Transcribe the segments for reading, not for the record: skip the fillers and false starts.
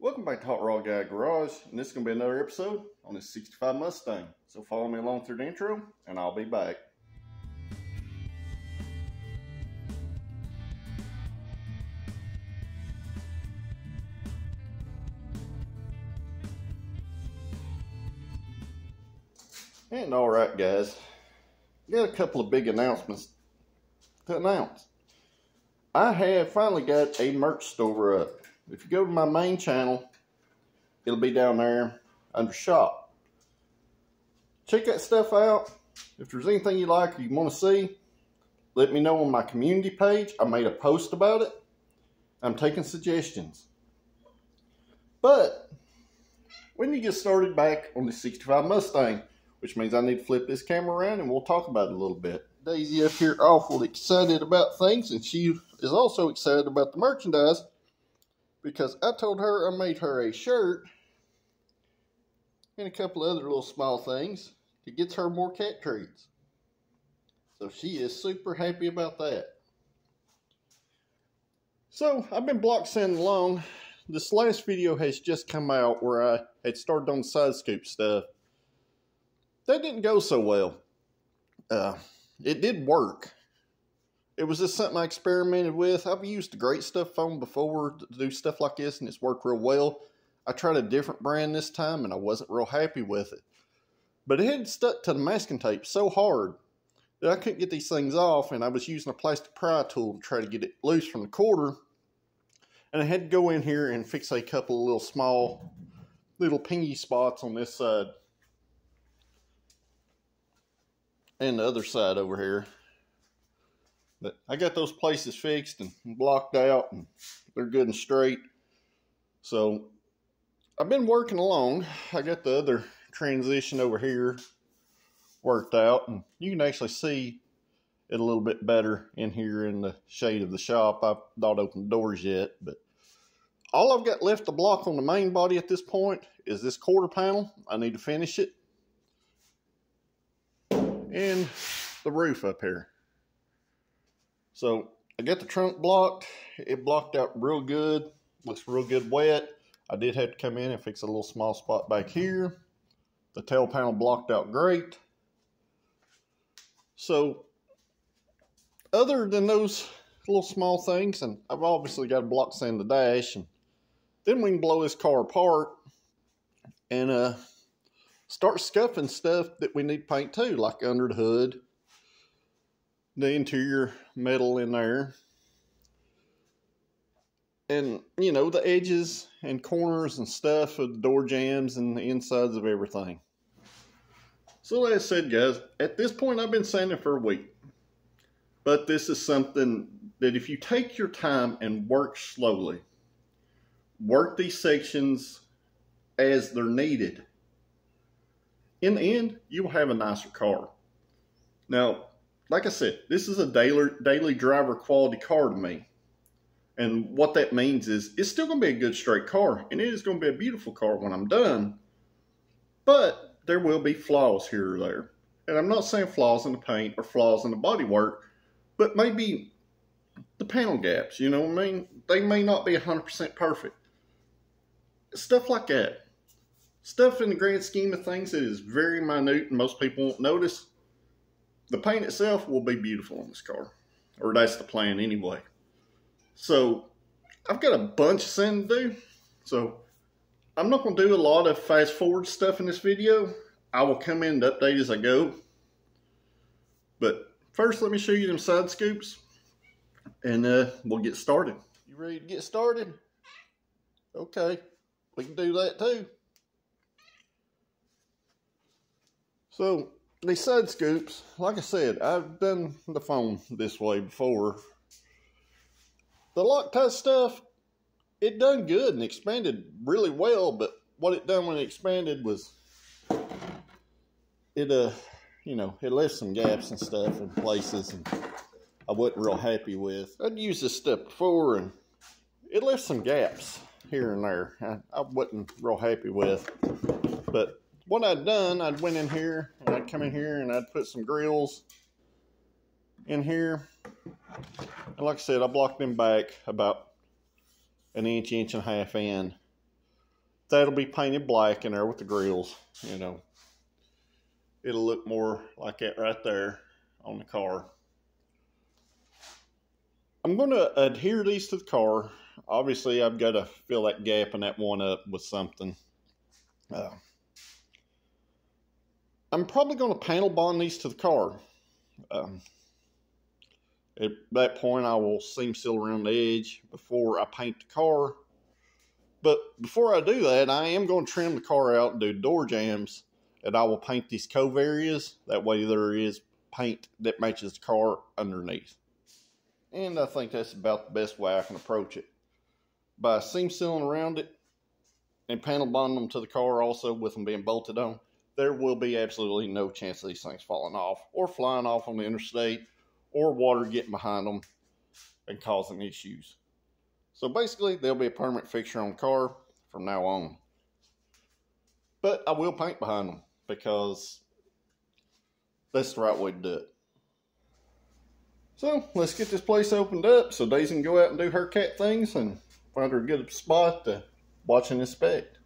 Welcome back to Hot Rod Guy Garage, and this is going to be another episode on this 65 Mustang. So follow me along through the intro, and I'll be back. And alright guys, got a couple of big announcements to announce. I have finally got a merch store up. If you go to my main channel, it'll be down there under shop. Check that stuff out. If there's anything you like or you want to see, let me know on my community page. I made a post about it. I'm taking suggestions. But we need to get started back on the 65 Mustang, which means I need to flip this camera around and we'll talk about it a little bit. Daisy up here awful excited about things, and she is also excited about the merchandise because I told her I made her a shirt and a couple other little small things to get her more cat treats. So she is super happy about that. So I've been block sanding along. This last video has just come out where I had started on the side scoop stuff. That didn't go so well. It did work. It was just something I experimented with. I've used the Great Stuff foam before to do stuff like this, and it's worked real well. I tried a different brand this time, and I wasn't real happy with it. But it had stuck to the masking tape so hard that I couldn't get these things off, and I was using a plastic pry tool to try to get it loose from the quarter. And I had to go in here and fix a couple of little small, little pingy spots on this side. And the other side over here. But I got those places fixed and blocked out, and they're good and straight. So I've been working along. I got the other transition over here worked out, and you can actually see it a little bit better in here in the shade of the shop. I've not opened the doors yet, but all I've got left to block on the main body at this point is this quarter panel. I need to finish it. And the roof up here. So I got the trunk blocked. It blocked out real good. Looks real good wet. I did have to come in and fix a little small spot back here. The tail panel blocked out great. So other than those little small things, and I've obviously got to block sand the dash, and then we can blow this car apart and start scuffing stuff that we need to paint too, like under the hood, the interior metal in there, and you know, the edges and corners and stuff of the door jambs and the insides of everything. So like I said guys, at this point I've been sanding for a week, but this is something that if you take your time and work slowly, work these sections as they're needed, in the end, you will have a nicer car. Now, like I said, this is a daily driver quality car to me. And what that means is it's still going to be a good straight car. And it is going to be a beautiful car when I'm done. But there will be flaws here or there. And I'm not saying flaws in the paint or flaws in the bodywork, but maybe the panel gaps, you know what I mean? They may not be 100% perfect. Stuff like that. Stuff in the grand scheme of things that is very minute and most people won't notice. The paint itself will be beautiful on this car. Or that's the plan anyway. So, I've got a bunch of sanding to do. So, I'm not going to do a lot of fast forward stuff in this video. I will come in and update as I go. But first, let me show you them side scoops. And we'll get started. You ready to get started? Okay. We can do that too. So, these side scoops, like I said, I've done the foam this way before. The Loctite stuff, it done good and expanded really well, but what it done when it expanded was, it, you know, it left some gaps and stuff in places, and I wasn't real happy with. I'd used this stuff before, and it left some gaps here and there. I wasn't real happy with, but what I'd done, I'd went in here, and I'd come in here, and I'd put some grills in here. And like I said, I blocked them back about an inch and a half in. that'll be painted black in there with the grills, you know. It'll look more like that right there on the car. I'm going to adhere these to the car. Obviously, I've got to fill that gap in that one up with something. I'm probably going to panel bond these to the car. At that point, I will seam seal around the edge before I paint the car. But before I do that, I am going to trim the car out and do door jambs. And I will paint these cove areas. That way there is paint that matches the car underneath. And I think that's about the best way I can approach it. By seam sealing around it and panel bonding them to the car also with them being bolted on, there will be absolutely no chance of these things falling off or flying off on the interstate or water getting behind them and causing issues. So basically, they'll be a permanent fixture on the car from now on. But I will paint behind them because that's the right way to do it. So let's get this place opened up so Daisy can go out and do her cat things and find her a good spot to watch and inspect.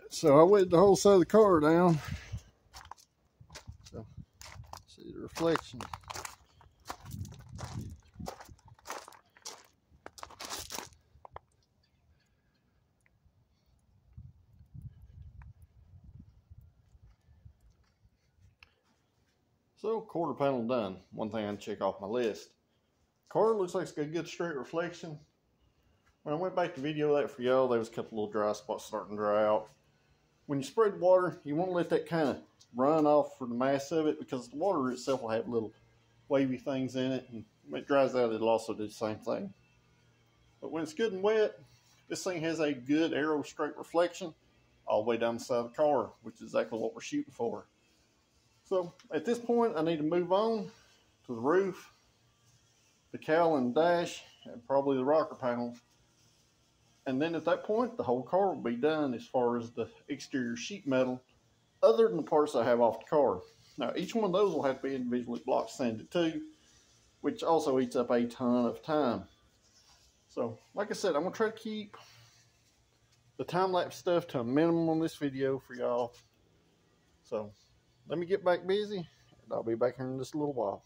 So I wet the whole side of the car down. So see the reflection. So quarter panel done. One thing I can check off my list. Car looks like it's got a good straight reflection. When I went back to video that for y'all, there was a couple little dry spots starting to dry out. When you spray the water, you want to let that kind of run off for the mass of it, because the water itself will have little wavy things in it, and when it dries out, it'll also do the same thing. But when it's good and wet, this thing has a good arrow straight reflection all the way down the side of the car, which is exactly what we're shooting for. So at this point, I need to move on to the roof, the cowl and dash, and probably the rocker panels. And then at that point, the whole car will be done as far as the exterior sheet metal, other than the parts I have off the car. Now, each one of those will have to be individually block sanded too, which also eats up a ton of time. So, like I said, I'm going to try to keep the time-lapse stuff to a minimum on this video for y'all. So, let me get back busy, and I'll be back here in just a little while.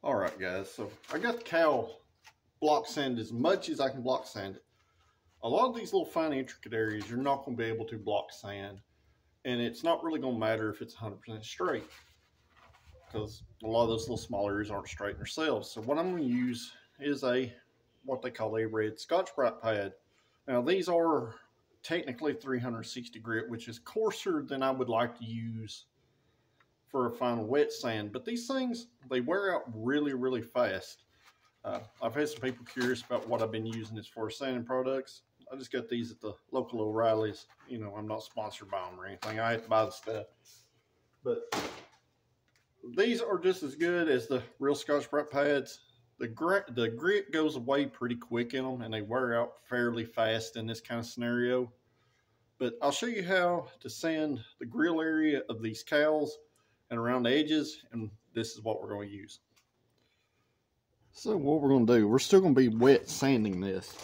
All right, guys, so I got the cowl block sanded as much as I can block sand it. A lot of these little fine intricate areas you're not going to be able to block sand, and it's not really going to matter if it's 100% straight, because a lot of those little small areas aren't straight themselves. So what I'm going to use is what they call a red Scotch-Brite pad. Now these are technically 360 grit, which is coarser than I would like to use for a final wet sand, but these things, they wear out really, really fast. I've had some people curious about what I've been using as far as sanding products. I just got these at the local O'Reilly's. You know, I'm not sponsored by them or anything. I had to buy the stuff. But these are just as good as the real Scotch-Brite pads. The grit goes away pretty quick in them, and they wear out fairly fast in this kind of scenario. But I'll show you how to sand the grill area of these cowls and around the edges, and this is what we're going to use. So what we're going to do, we're still going to be wet sanding this,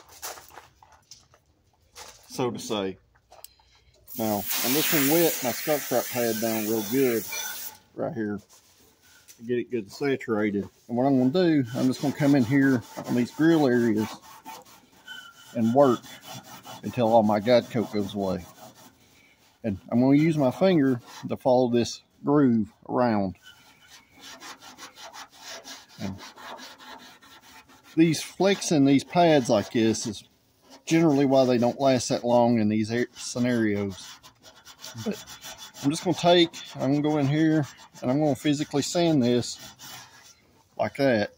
so to say. Now, I'm just going to wet my Scotch-Brite pad down real good right here to get it good saturated. And what I'm going to do, I'm just going to come in here on these grill areas and work until all my guide coat goes away. And I'm going to use my finger to follow this groove around. And these flexing these pads like this is generally why they don't last that long in these scenarios. But I'm just going to I'm going to go in here and I'm going to physically sand this like that.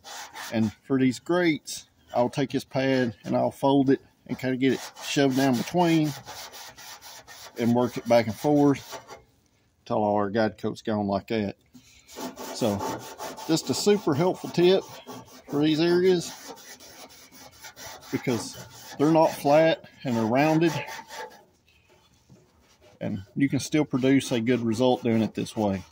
And for these grates, I'll take this pad and I'll fold it and kind of get it shoved down between and work it back and forth until all our guide coat's gone like that. So just a super helpful tip for these areas, because they're not flat and they're rounded, and you can still produce a good result doing it this way.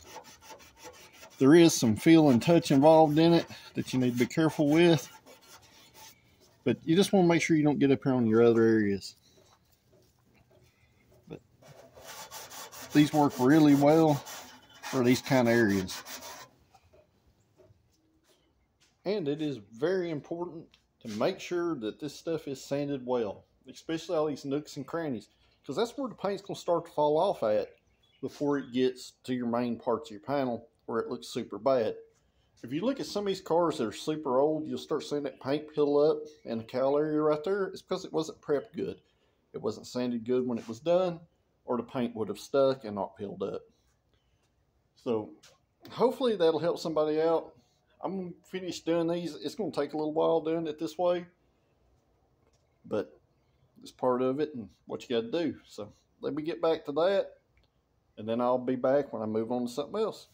There is some feel and touch involved in it that you need to be careful with, but you just want to make sure you don't get up here on your other areas. But these work really well for these kind of areas. And it is very important to make sure that this stuff is sanded well, especially all these nooks and crannies, because that's where the paint's going to start to fall off at before it gets to your main parts of your panel where it looks super bad. If you look at some of these cars that are super old, you'll start seeing that paint peel up in the cowl area right there. It's because it wasn't prepped good. It wasn't sanded good when it was done, or the paint would have stuck and not peeled up. So hopefully that'll help somebody out. I'm finished doing these. It's going to take a little while doing it this way, but it's part of it and what you got to do. So let me get back to that, and then I'll be back when I move on to something else.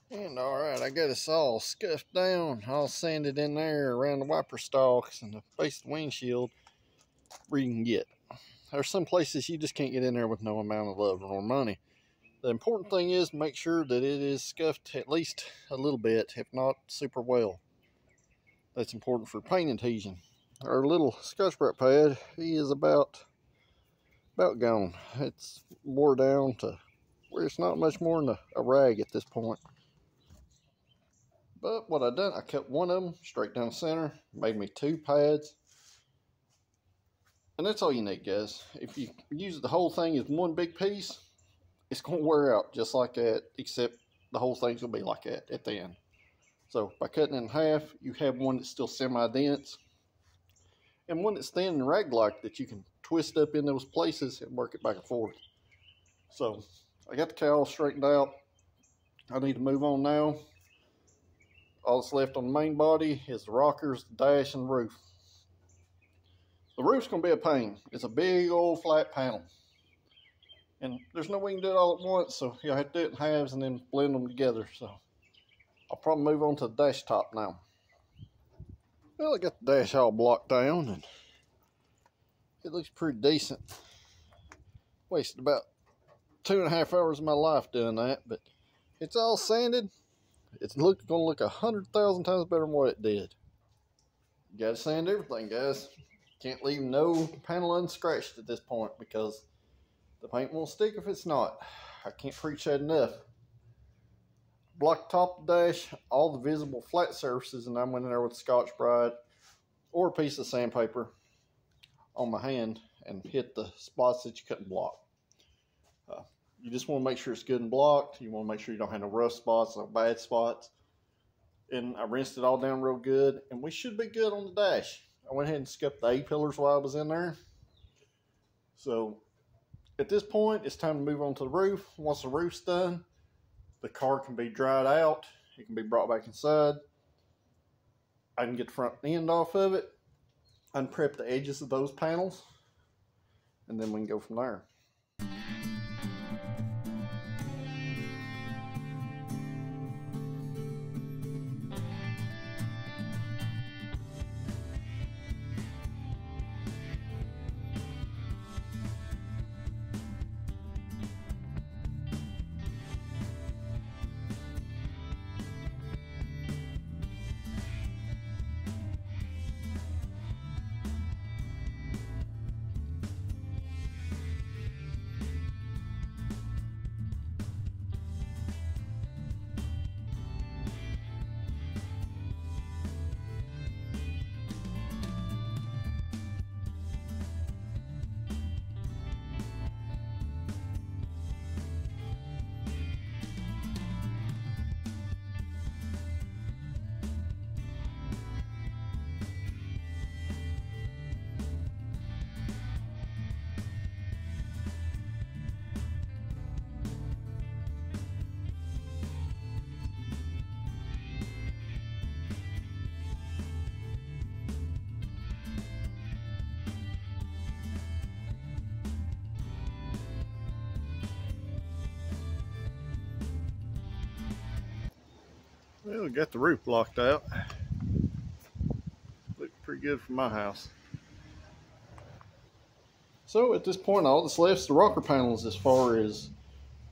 And alright, I got us all scuffed down, all sanded in there around the wiper stalks and the base of the windshield where you can get. There's some places you just can't get in there with no amount of love or money. The important thing is make sure that it is scuffed at least a little bit, if not super well. That's important for paint adhesion. Our little Scotch-Brite pad, he is about gone. It's wore down to where it's not much more than a rag at this point. But what I done, I kept one of them straight down the center, made me 2 pads. And that's all you need, guys. If you use the whole thing as one big piece, it's going to wear out just like that, except the whole thing's going to be like that at the end. So by cutting it in half, you have one that's still semi-dense, and one that's thin and rag-like that you can twist up in those places and work it back and forth. So I got the cowl straightened out. I need to move on now. All that's left on the main body is the rockers, the dash, and the roof. The roof's going to be a pain. It's a big old flat panel, and there's no way you can do it all at once, so you'll have to do it in halves and then blend them together. So I'll probably move on to the dash top now. Well, I got the dash all blocked down, and it looks pretty decent. Wasted about 2.5 hours of my life doing that, but it's all sanded. It's going to look 100,000 times better than what it did. You got to sand everything, guys. Can't leave no panel unscratched at this point, because the paint won't stick if it's not. I can't preach that enough. block the top of the dash, all the visible flat surfaces, and I went in there with Scotch-Brite or a piece of sandpaper on my hand and hit the spots that you couldn't block. You just want to make sure it's good and blocked. You want to make sure you don't have no rough spots, no bad spots. And I rinsed it all down real good, and we should be good on the dash. I went ahead and scuffed the A-pillars while I was in there. So at this point, it's time to move on to the roof. Once the roof's done, the car can be dried out. It can be brought back inside. I can get the front end off of it, unprep the edges of those panels, and then we can go from there. Well, we got the roof blocked out. Looked pretty good from my house. So at this point, all that's left is the rocker panels as far as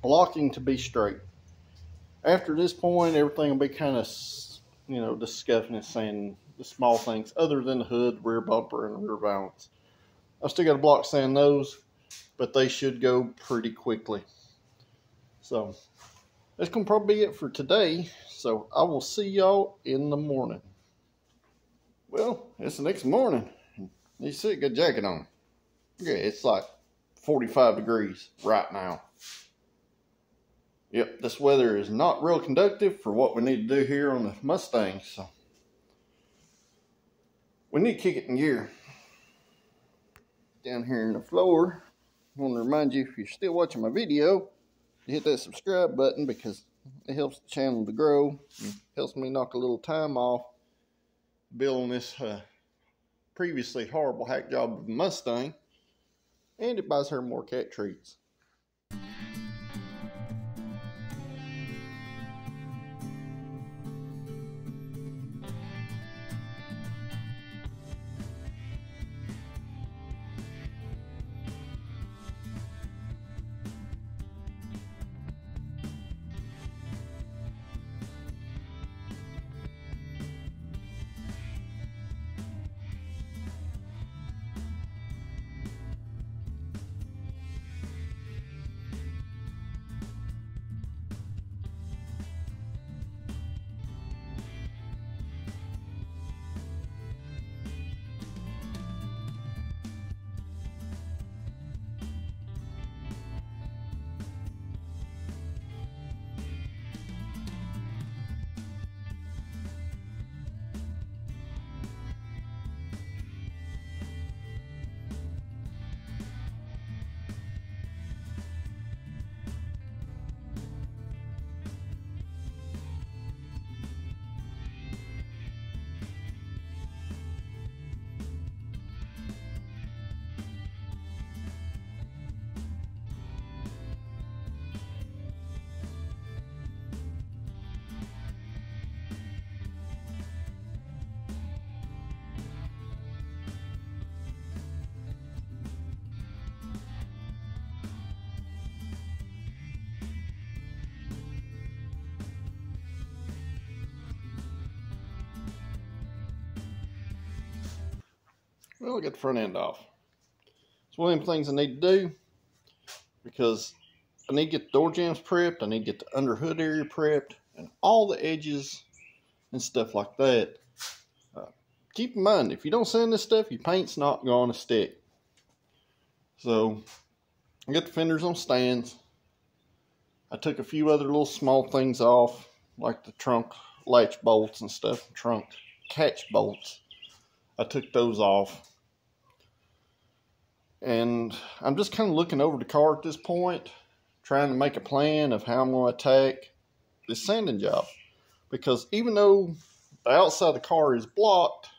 blocking to be straight. After this point, everything will be kind of, just scuffing and sanding the small things other than the hood, rear bumper, and the rear valance. I've still got to block sand those, but they should go pretty quickly. So that's going to probably be it for today. So I will see y'all in the morning. Well, it's the next morning. You see, got a jacket on. Yeah, it's like 45 degrees right now. Yep, this weather is not real conducive for what we need to do here on the Mustang. So we need to kick it in gear. Down here in the floor, I want to remind you, if you're still watching my video, to hit that subscribe button because it helps the channel to grow. And helps me knock a little time off building this previously horrible hack job of a Mustang. And it buys her more cat treats. Well, I got the front end off. It's one of them things I need to do because I need to get the door jambs prepped. I need to get the under hood area prepped. and all the edges and stuff like that. Keep in mind, if you don't sand this stuff, your paint's not going to stick. So I got the fenders on stands. I took a few other little small things off, like the trunk latch bolts and stuff, trunk catch bolts. I took those off. And I'm just kind of looking over the car at this point, trying to make a plan of how I'm going to attack this sanding job. Because even though the outside of the car is blocked,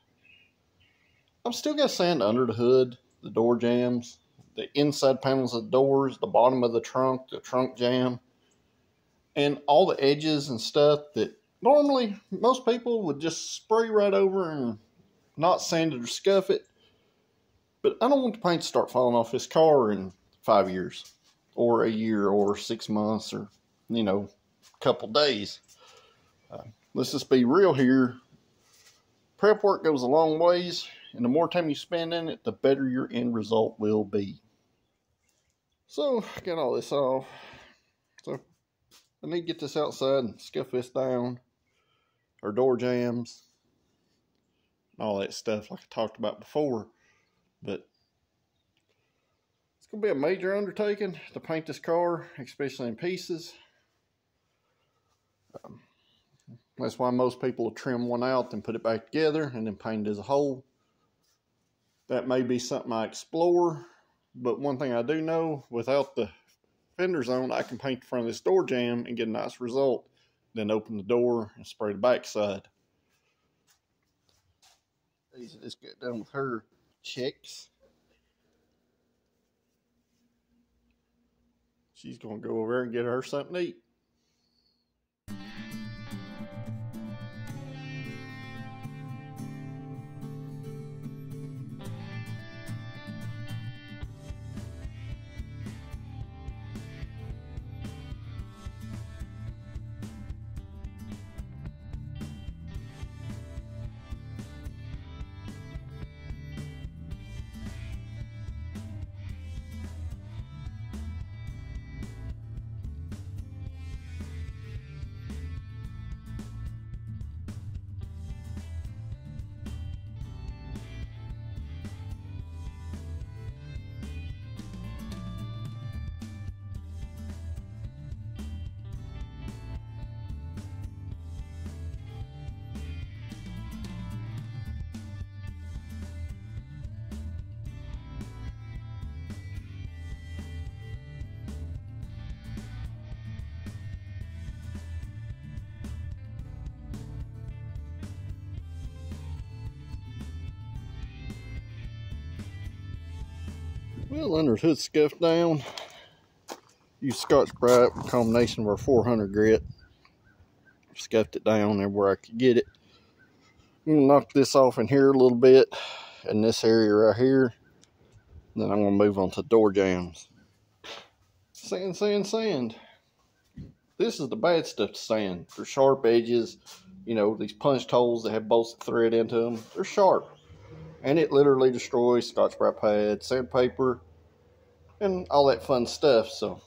I've still got sand under the hood, the door jambs, the inside panels of the doors, the bottom of the trunk jamb, and all the edges and stuff that normally most people would just spray right over and not sand it or scuff it. But I don't want the paint to start falling off this car in 5 years or a year or 6 months or, a couple days. Let's just be real here. Prep work goes a long ways, and the more time you spend in it, the better your end result will be. So, I got all this off. So, I need to get this outside and scuff this down. Or door jambs. All that stuff like I talked about before. But it's going to be a major undertaking to paint this car, especially in pieces. That's why most people will trim one out and put it back together and then paint it as a whole. That may be something I explore, but one thing I do know, without the fenders on, I can paint the front of this door jamb and get a nice result. Then open the door and spray the backside. Easy, just get done with her checks. She's going to go over there and get her something to eat. Well, under the hood scuffed down, use Scotch-Brite with a combination of our 400 grit. Scuffed it down everywhere I could get it. I'm going to knock this off in here a little bit, in this area right here. Then I'm going to move on to door jambs. Sand, sand, sand. This is the bad stuff to sand. For sharp edges, these punched holes that have bolts of thread into them, they're sharp. And it literally destroys Scotch-Brite pads, sandpaper, and all that fun stuff. So,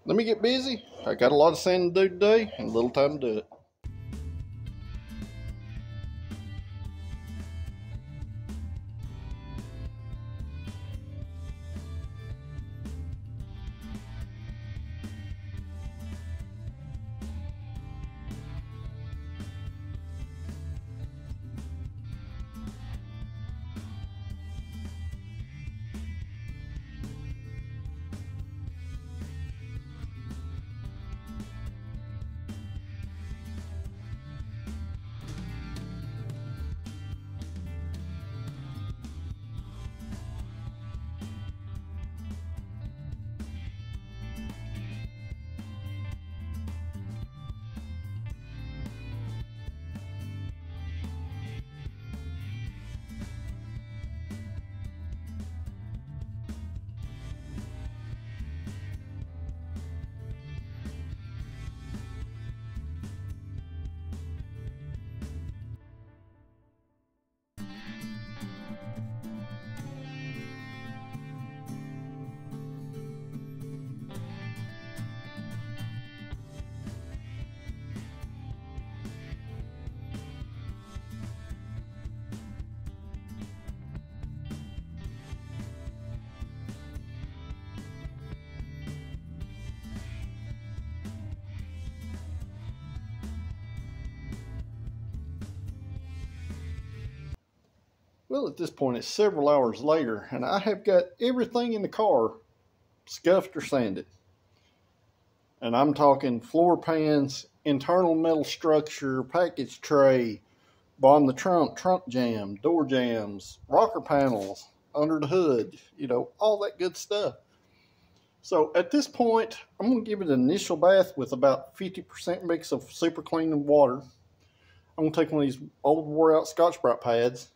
let me get busy. I got a lot of sanding to do today, and a little time to do it. Well, at this point, it's several hours later, and I have got everything in the car scuffed or sanded. And I'm talking floor pans, internal metal structure, package tray, bottom of the trunk jam, door jams, rocker panels, under the hood, you know, all that good stuff. So at this point, I'm going to give it an initial bath with about 50% mix of super clean water. I'm going to take one of these old wore out Scotch-Brite pads,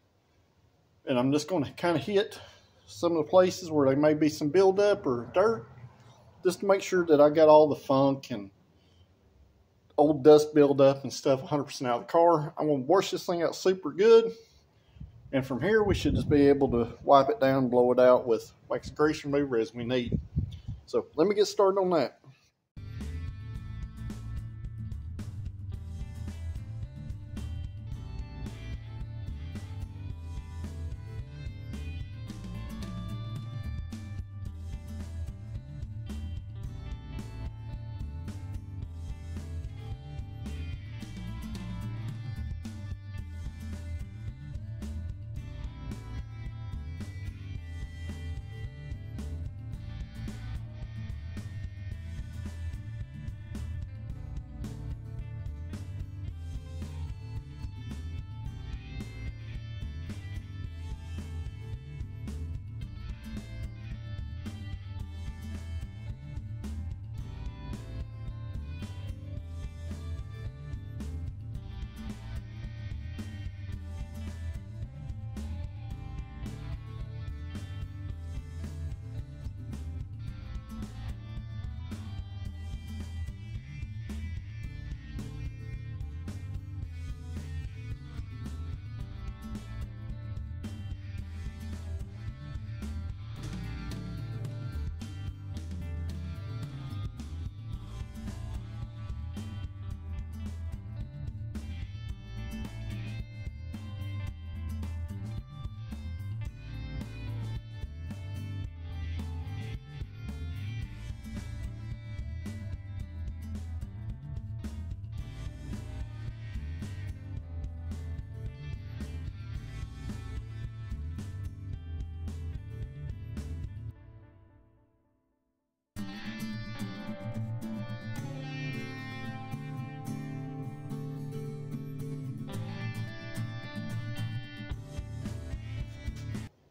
and I'm just going to kind of hit some of the places where there may be some buildup or dirt, just to make sure that I got all the funk and old dust buildup and stuff 100% out of the car. I'm going to wash this thing out super good, and from here we should just be able to wipe it down, blow it out with wax grease remover as we need. So let me get started on that.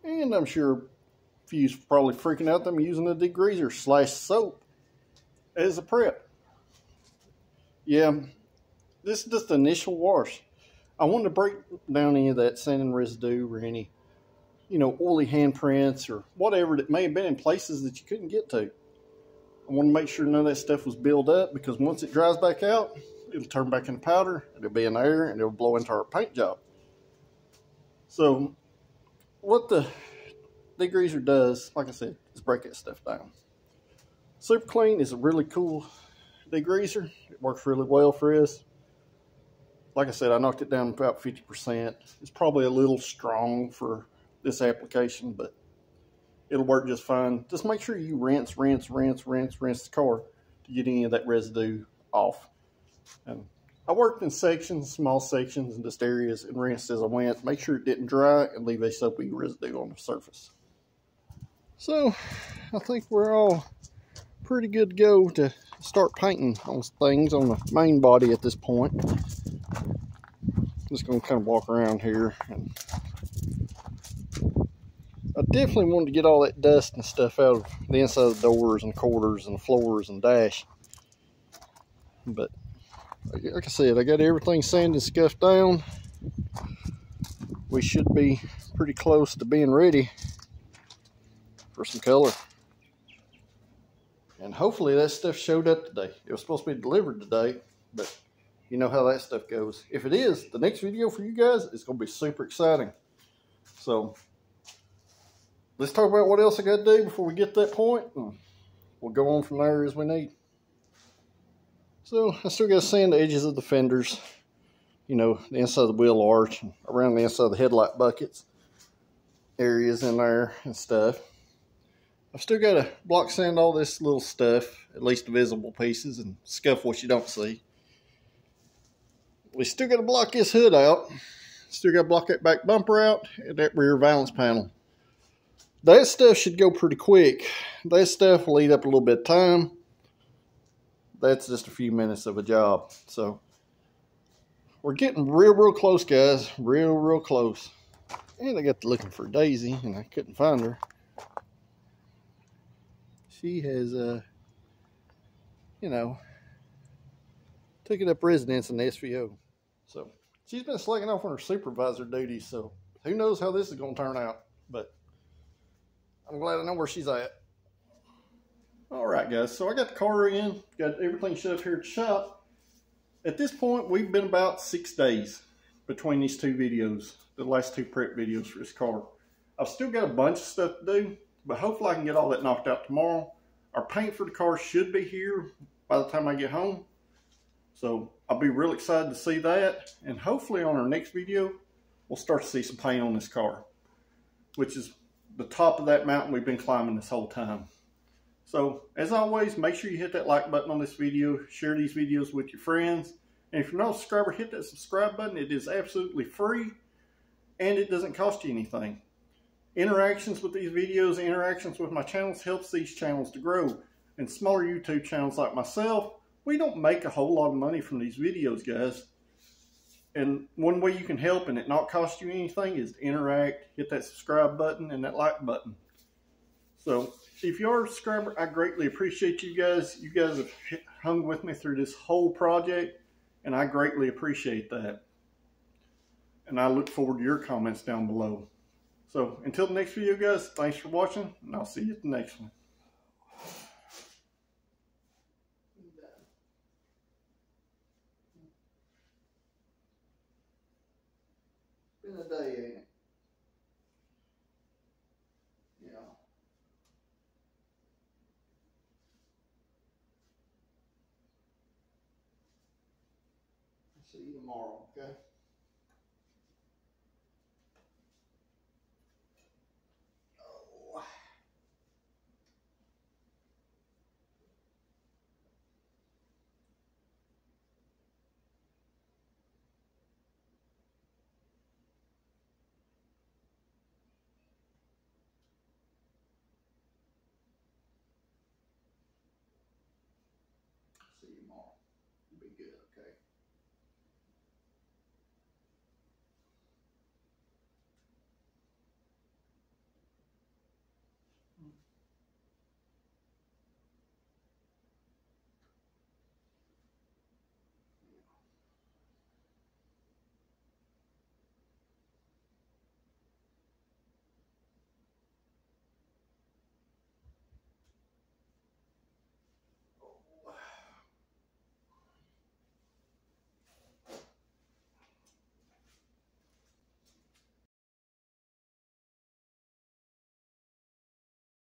And I'm sure a few's probably freaking out that I'm using a degreaser / soap as a prep. Yeah, this is just the initial wash. I wanted to break down any of that sanding residue or any, you know, oily handprints or whatever that may have been in places that you couldn't get to. I want to make sure none of that stuff was built up, because once it dries back out, it'll turn back into powder, it'll be in the air, and it'll blow into our paint job. So what the degreaser does, like I said, is break that stuff down. Super Clean is a really cool degreaser. It works really well for us. Like I said, I knocked it down about 50%. It's probably a little strong for this application, but it'll work just fine. Just make sure you rinse the car to get any of that residue off. And I worked in sections, small sections, and just areas, and rinsed as I went. Make sure it didn't dry and leave a soapy residue on the surface. So I think we're all pretty good to go to start painting on things on the main body at this point. Just going to kind of walk around here, and I definitely wanted to get all that dust and stuff out of the inside of the doors and quarters and floors and dash. But like I said, I got everything sanded and scuffed down. We should be pretty close to being ready for some color. And hopefully that stuff showed up today. It was supposed to be delivered today, but you know how that stuff goes. If it is, the next video for you guys is going to be super exciting. So let's talk about what else I got to do before we get to that point, and we'll go on from there as we need. So I still got to sand the edges of the fenders, you know, the inside of the wheel arch, and around the inside of the headlight buckets, areas in there and stuff. I've still got to block sand all this little stuff, at least the visible pieces, and scuff what you don't see. We still got to block this hood out, Still got to block that back bumper out and that rear valance panel. That stuff should go pretty quick. That stuff will eat up a little bit of time. That's just a few minutes of a job. So we're getting real close, guys. Real close. And I got to looking for Daisy and I couldn't find her. She has, taken up residence in the SVO. So she's been slacking off on her supervisor duties. So who knows how this is going to turn out. But I'm glad I know where she's at. All right, guys. So I got the car in. Got everything shut up here at the shop. At this point, we've been about 6 days between these two videos. The last two prep videos for this car. I've still got a bunch of stuff to do. But hopefully I can get all that knocked out tomorrow. Our paint for the car should be here by the time I get home. So I'll be real excited to see that. And hopefully on our next video, we'll start to see some paint on this car. Which is the top of that mountain we've been climbing this whole time. So as always, make sure you hit that like button on this video. Share these videos with your friends. And if you're not a subscriber, hit that subscribe button. It is absolutely free. And it doesn't cost you anything. Interactions with these videos, interactions with my channels helps these channels to grow. And smaller YouTube channels like myself, we don't make a whole lot of money from these videos, guys. And one way you can help and it not cost you anything is to interact, hit that subscribe button and that like button. So if you are a subscriber, I greatly appreciate you guys. You guys have hung with me through this whole project and I greatly appreciate that. And I look forward to your comments down below. So until the next video, guys, thanks for watching, and I'll see you at the next one. Been a day, ain't it? Yeah. See you tomorrow, okay?